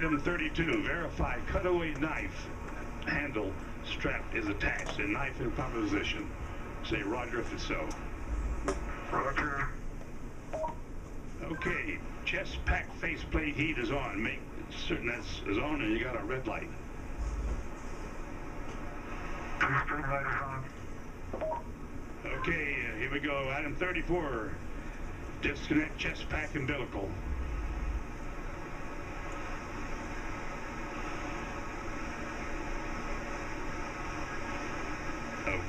M32, verify cutaway knife handle strap is attached and knife in proper position. Say Roger if it's so. Roger. Okay, chest pack faceplate heat is on. Make certain that's is on and you got a red light. Faceplate light is on. Okay, here we go. Item 34. Disconnect chest pack umbilical.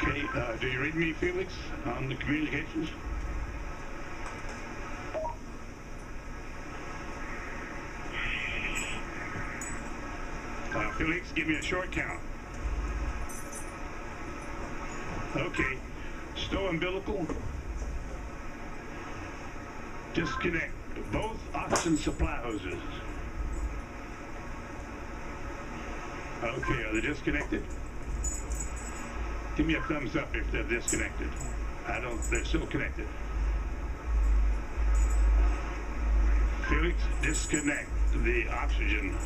Okay, do you read me, Felix, on the communications? Felix, give me a short count. Okay, stow umbilical. Disconnect both oxygen supply hoses. Okay, are they disconnected? Give me a thumbs up if they're disconnected. They're still connected. Felix, disconnect the oxygen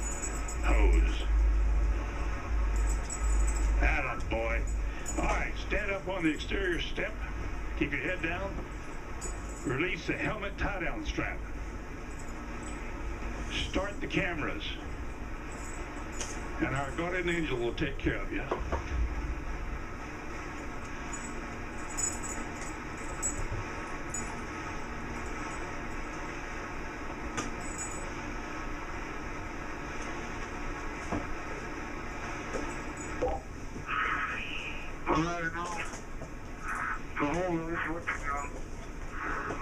hose. Atta boy. All right, stand up on the exterior step. Keep your head down. Release the helmet tie-down strap. Start the cameras. And our guardian angel will take care of you. Alright, now, the whole of this working out.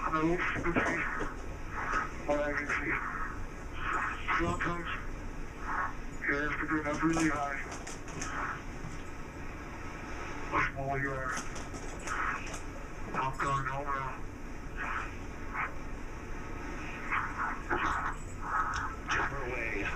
And I wish you could see what I can see. Sometimes, you have to get up really high. The smaller you are. I'm going home now. Jumper away.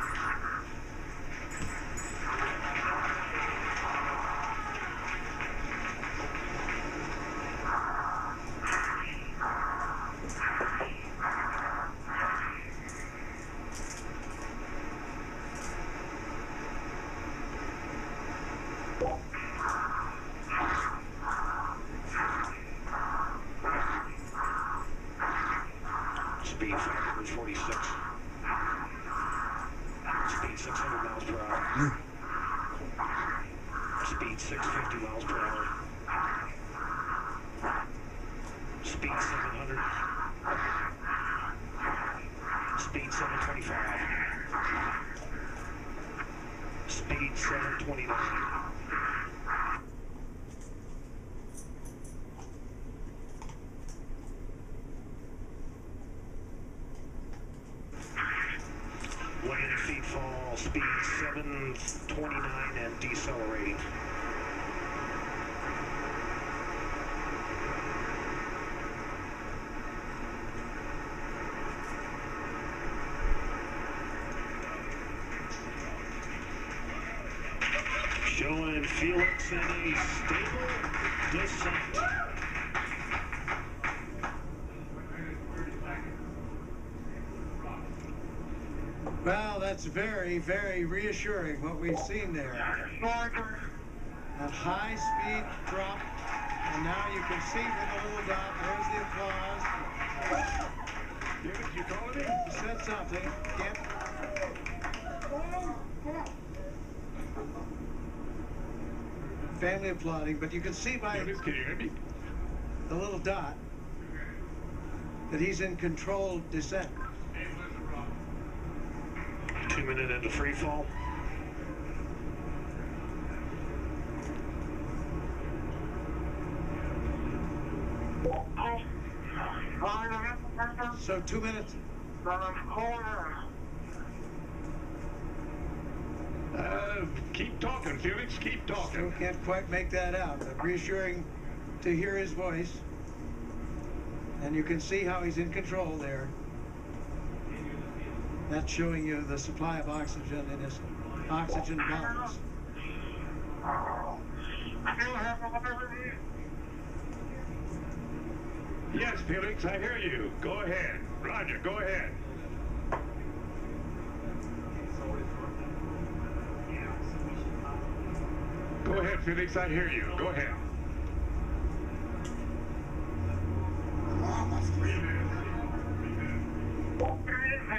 Speed 546. Speed 600 miles per hour. Speed 650 miles per hour. Speed 700. Speed 725. Speed 729. Feet fall, speed 729 and decelerating. Showing Felix in a stable descent. Well, that's very, very reassuring what we've seen there. That high-speed drop, and now you can see from the little dot, there's the applause. David, you calling him? He said something. Can't... Family applauding, but you can see by David, can you hear me? the little dot that he's in controlled descent. 2 minutes into free fall. So 2 minutes. Keep talking, Felix. Keep Still talking. can't quite make that out, but reassuring to hear his voice. And you can see how he's in control there. That's showing you the supply of oxygen in his oxygen bottles. Yes, Felix, I hear you. Go ahead. Roger, go ahead. Felix, I hear you. Go ahead.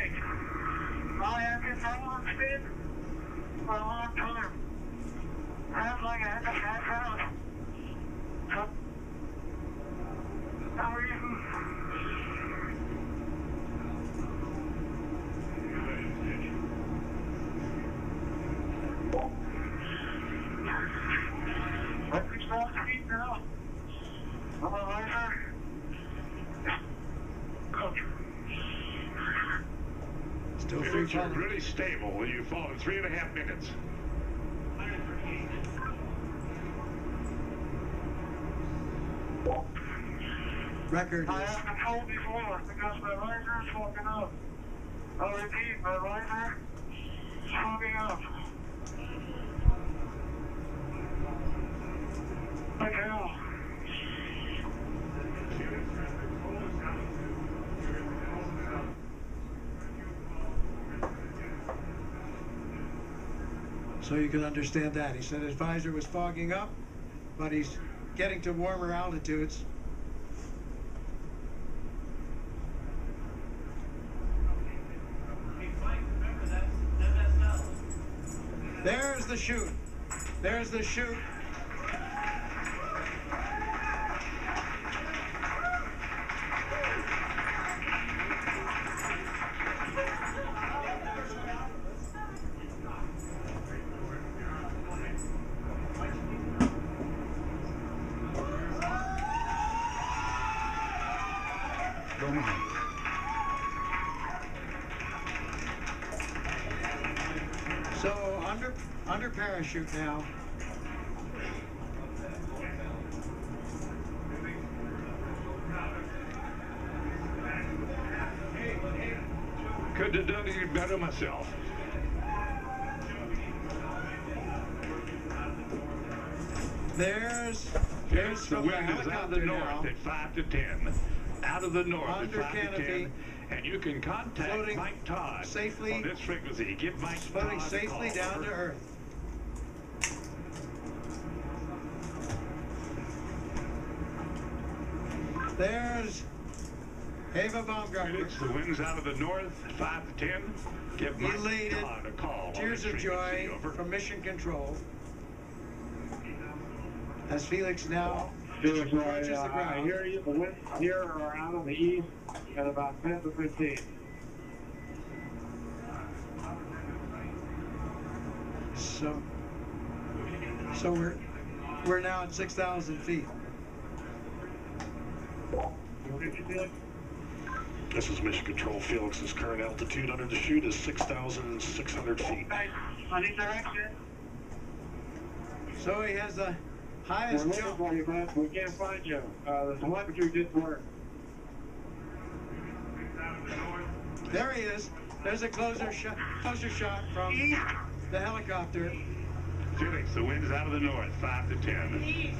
I have been following speed for a long time. Sounds like I had to pass out. For no reason. Let me stop speed now. I'm a riser. Coach. Still free Felix, you're falling. really stable. You fall in 3.5 minutes. Record I is have been told before because my riser is smoking up. I'll repeat, my riser is smoking up. Like hell. so you can understand that. He said his visor was fogging up, but he's getting to warmer altitudes. There's the chute. There's the chute. So under parachute now. Couldn't have done any better myself. There's Felix, the from the wind is out of the helicopter north now. at 5 to 10. Out of the north Under at 5 to canopy. 10. And you can contact Floating Mike Todd safely- on this frequency. Give Mike Floating Todd a safely call. down to earth. There's Ava Baumgartner. Felix, the wind's out of the north, 5 to 10. Give Mike Elated. Todd a call. Tears on of this joy frequency. Over. from Mission Control. As Felix now Felix, approaches the I ground. hear you. The winds here are out of the east at about 10 to 15. So we're now at 6,000 feet. This is Mission Control. Felix's current altitude under the chute is 6,600 feet. Guys, on each direction. So he has the We're highest looking jump. for you, man. We can't find you. The telemetry didn't work. There he is. There's a closer shot from the helicopter. Felix, the wind is out of the north, 5 to 10.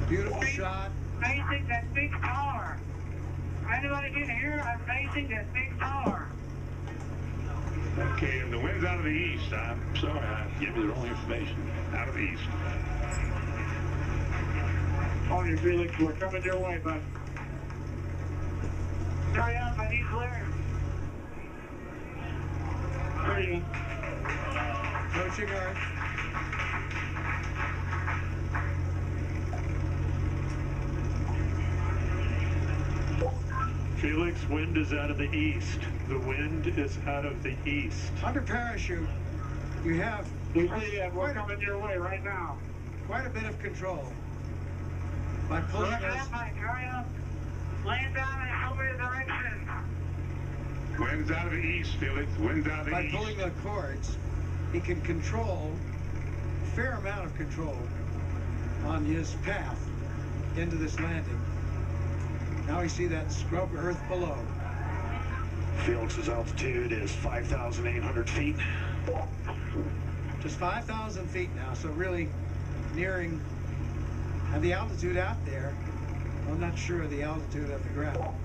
Beautiful shot. Facing that big tower. Anybody can hear? I'm facing that big tower. Okay, and the wind's out of the east. I'm sorry, I give you the wrong information. Out of the east. Oh, you Felix, we're coming your way, bud. Hurry up, I need clearance. Hurry up. Approaching Earth. Felix, wind is out of the east. The wind is out of the east. Under parachute, you have You see, we're coming your way right now. quite a bit of control. By pulling Hurry those, up, Mike, hurry up. Land down and show me the direction. Wind's out of the east, Felix. Wind's out of the by east. pulling the cords, he can control a fair amount of control on his path into this landing. Now we see that scrub earth below. Felix's altitude is 5,800 feet. Just 5,000 feet now, so really nearing, and the altitude out there, I'm not sure of the altitude of the ground.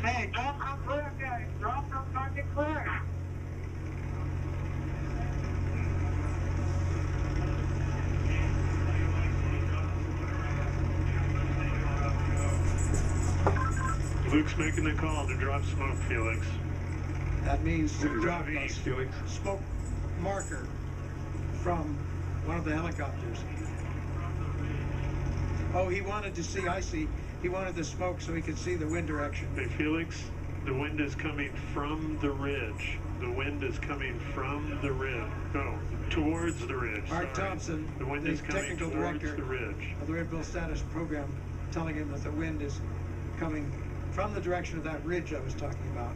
Hey, drop some clear, guys. Drop some fucking clear. Luke's making the call to drop smoke, Felix. That means to drop Driving a east, Felix. smoke marker from one of the helicopters. Oh, he wanted to see, I see. He wanted the smoke so he could see the wind direction. Hey, Felix, the wind is coming from the ridge. The wind is coming from the ridge. No, towards the ridge. Art Sorry. Thompson, The wind the is coming technical towards director the ridge. of the Red Bull Status Program, telling him that the wind is coming from the direction of that ridge I was talking about.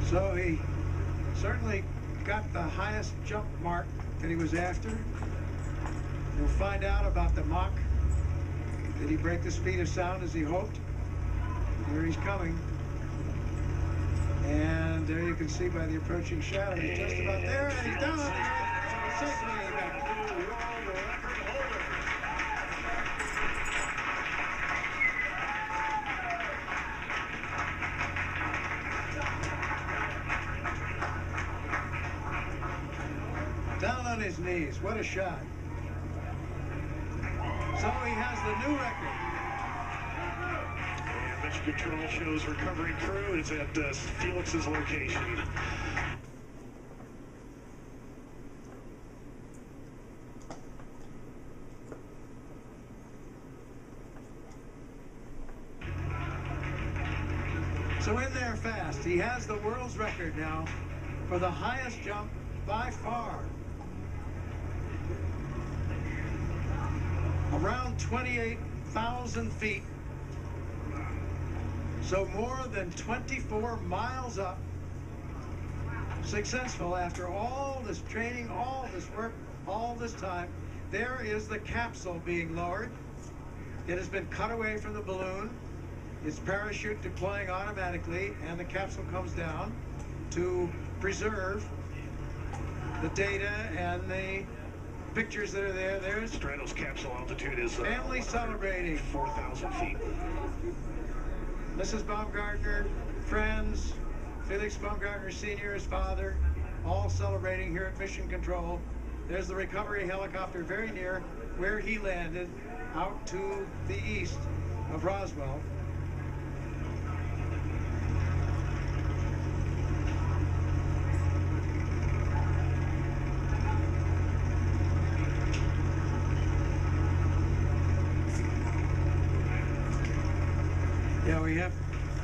So he certainly got the highest jump mark that he was after. We'll find out about the Mach. Did he break the speed of sound as he hoped? Here he's coming. And there you can see by the approaching shadow, he's just about there, and he's down. Safely back. Down on his knees. What a shot. So he has the new record. And Mission Control shows recovering crew is at Felix's location. So in there fast. He has the world's record now for the highest jump by far. Around 28,000 feet. So more than 24 miles up. Successful after all this training, all this work, all this time. There is the capsule being lowered. It has been cut away from the balloon. Its parachute deploying automatically, and the capsule comes down to preserve the data and the pictures that are there. There's Stratos capsule altitude is family celebrating. 4,000 feet. Mrs. Baumgartner, friends, Felix Baumgartner Sr., his father, all celebrating here at Mission Control. There's the recovery helicopter very near where he landed, out to the east of Roswell. Yeah, we have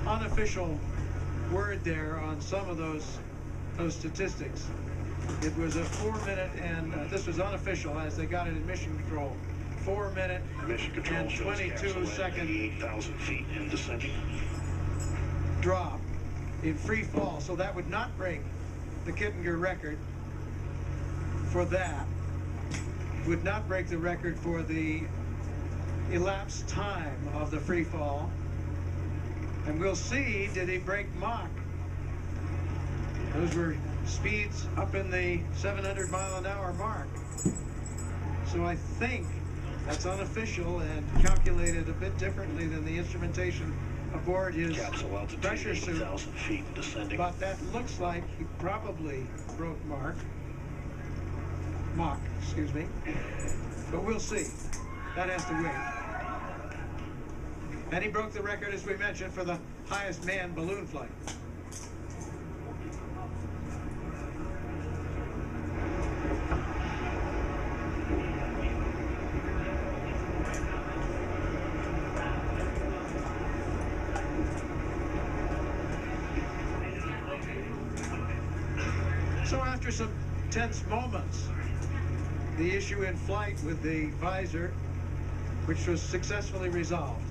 unofficial word there on some of those statistics. It was a 4-minute, and this was unofficial as they got it in Mission Control. 4-minute Mission Control and shows 22-second 8,000 feet and descending. drop in free fall. So that would not break the Kittinger record for that. Would not break the record for the elapsed time of the free fall. And we'll see, did he break Mach? Those were speeds up in the 700-mile-an-hour mark. So I think that's unofficial and calculated a bit differently than the instrumentation aboard his Capsule altitude pressure suit. 8,000 feet and descending. But that looks like he probably broke Mach, excuse me. But we'll see. That has to wait. And he broke the record, as we mentioned, for the highest manned balloon flight. So after some tense moments, the issue in flight with the visor, which was successfully resolved.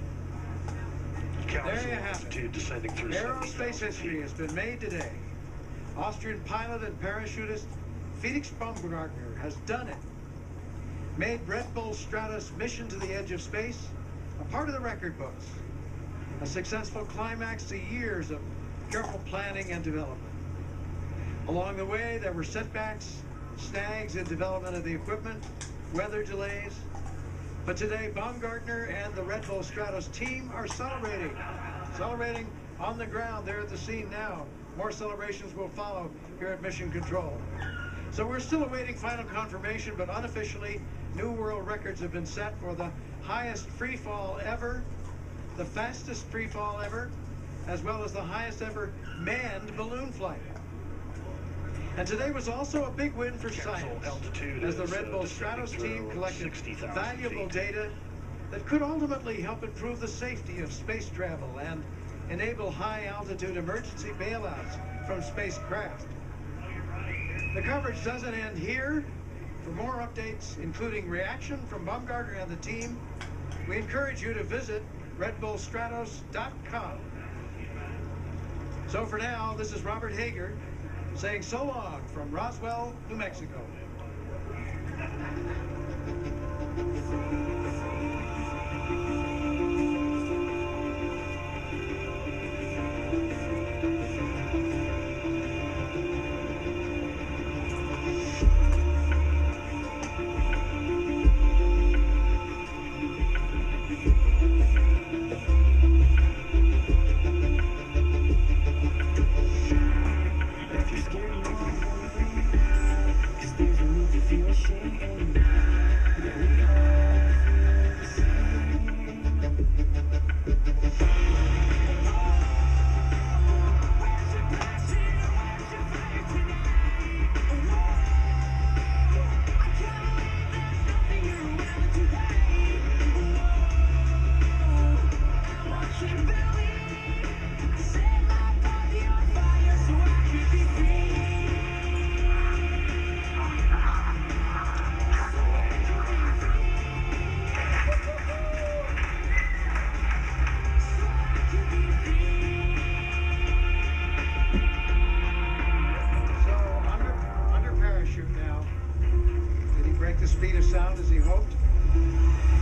There you have it. Descending through Aerospace history has been made today. Austrian pilot and parachutist Felix Baumgartner has done it. Made Red Bull Stratos mission to the edge of space a part of the record books. A successful climax to years of careful planning and development. Along the way, there were setbacks, snags in development of the equipment, weather delays. But today, Baumgartner and the Red Bull Stratos team are celebrating on the ground there at the scene now. More celebrations will follow here at Mission Control. So we're still awaiting final confirmation, but unofficially, new world records have been set for the highest free fall ever, the fastest free fall ever, as well as the highest ever manned balloon flight. And today was also a big win for science, as the Red Bull Stratos team collected valuable data that could ultimately help improve the safety of space travel and enable high-altitude emergency bailouts from spacecraft. The coverage doesn't end here. For more updates, including reaction from Baumgartner and the team, we encourage you to visit redbullstratos.com. So for now, this is Robert Hager saying so long from Roswell, New Mexico. The speed of sound as he hoped.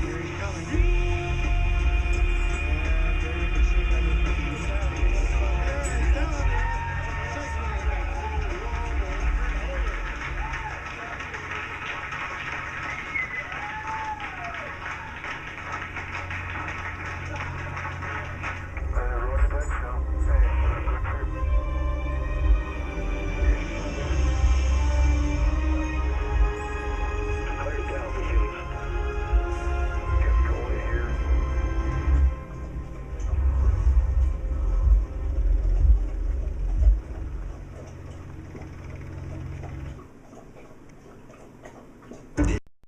Here he's coming.